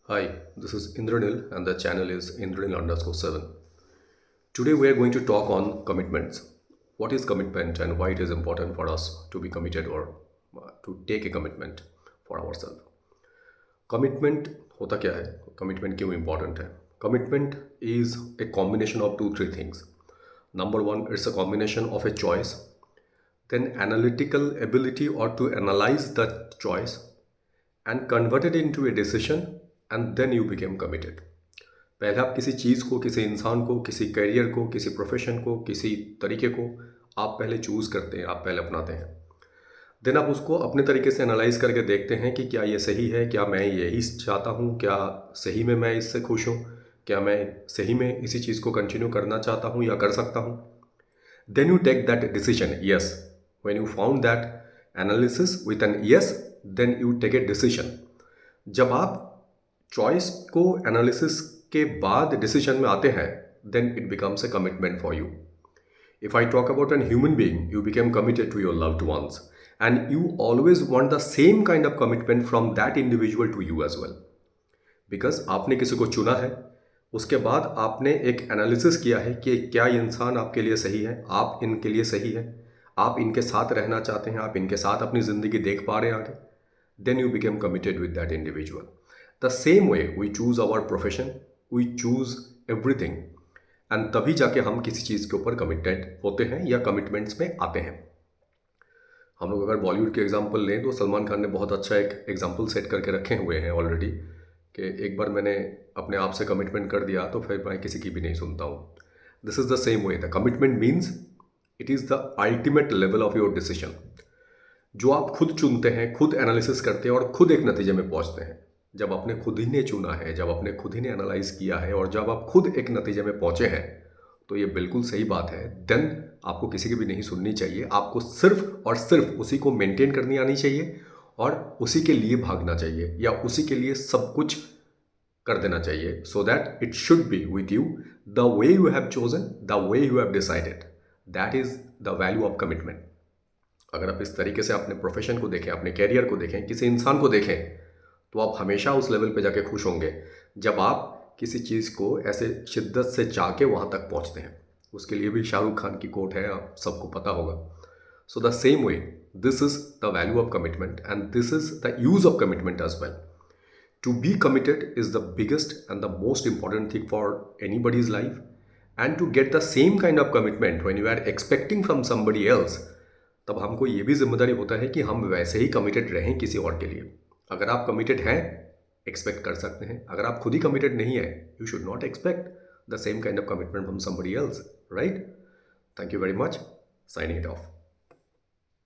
Hi, this is Indranil and the channel is Indranil_7. Today we are going to talk on commitments. What is commitment and why it is important for us to be committed or to take a commitment for ourselves. Commitment होता क्या है? Commitment क्यों important है? Commitment is a combination of two, three things. Number one, it's a combination of a choice, then analytical ability or to analyze the choice and convert it into a decision and then you became committed. पहले आप किसी चीज़ को, किसी इंसान को, किसी career को, किसी प्रोफेशन को, किसी तरीके को आप पहले चूज़ करते हैं, आप पहले अपनाते हैं। देन आप उसको अपने तरीके से एनालाइज करके देखते हैं कि क्या ये सही है, क्या मैं यही चाहता हूँ, क्या सही में मैं इससे खुश हूँ, क्या मैं सही में इसी चीज़ को कंटिन्यू करना चाहता हूँ या कर सकता हूँ। Then you take that decision yes. When you found that analysis with an yes, then you take a decision. जब आप चॉइस को एनालिसिस के बाद डिसीजन में आते हैं, then it becomes a commitment for you. If I talk about an human being, you became committed to your loved ones, and you always want the same kind of commitment from that individual to you as well. Because आपने किसी को चुना है, उसके बाद आपने एक analysis किया है कि क्या ये इंसान आपके लिए सही है, आप इनके लिए सही है, आप इनके साथ रहना चाहते हैं, आप इनके साथ अपनी ज़िंदगी देख पा रहे हैं आगे. Then you became committed with that individual. The same way we choose our profession, we choose everything. And तभी जाके हम किसी चीज़ के ऊपर कमिटेड होते हैं या कमिटमेंट्स में आते हैं. हम लोग अगर बॉलीवुड के एग्जांपल लें तो सलमान खान ने बहुत अच्छा एक एग्जांपल सेट करके रखे हुए हैं ऑलरेडी कि एक बार मैंने अपने आप से कमिटमेंट कर दिया तो फिर मैं किसी की भी नहीं सुनता हूँ. This is the same way. The commitment means it is the ultimate level of your decision. जो आप खुद चुनते हैं, खुद एनालिसिस करते हैं और खुद एक नतीजे में पहुँचते हैं. जब आपने खुद ही ने चुना है, जब आपने खुद ही ने एनालाइज किया है और जब आप खुद एक नतीजे में पहुंचे हैं, तो ये बिल्कुल सही बात है. देन आपको किसी की भी नहीं सुननी चाहिए. आपको सिर्फ और सिर्फ उसी को मेंटेन करनी आनी चाहिए और उसी के लिए भागना चाहिए या उसी के लिए सब कुछ कर देना चाहिए. So that it should be with you the way you have chosen, the way you have decided. That is the value of commitment. अगर आप इस तरीके से अपने प्रोफेशन को देखें, अपने कैरियर को देखें, किसी इंसान को देखें, तो आप हमेशा उस लेवल पे जाके खुश होंगे जब आप किसी चीज़ को ऐसे शिद्दत से चाह के वहाँ तक पहुँचते हैं. उसके लिए भी शाहरुख खान की कोट है, आप सबको पता होगा. So the same way, this is the value of commitment and this is the use of commitment as well. To be committed is the biggest and the most important thing for anybody's life. And to get the same kind of commitment when you are expecting from somebody else, तब हमको ये भी जिम्मेदारी होता है कि हम वैसे ही कमिटेड रहें किसी और के लिए. अगर आप कमिटेड हैं, एक्सपेक्ट कर सकते हैं. अगर आप खुद ही कमिटेड नहीं है, you should not expect the same kind of commitment from somebody else, right? Thank you very much. Signing it of.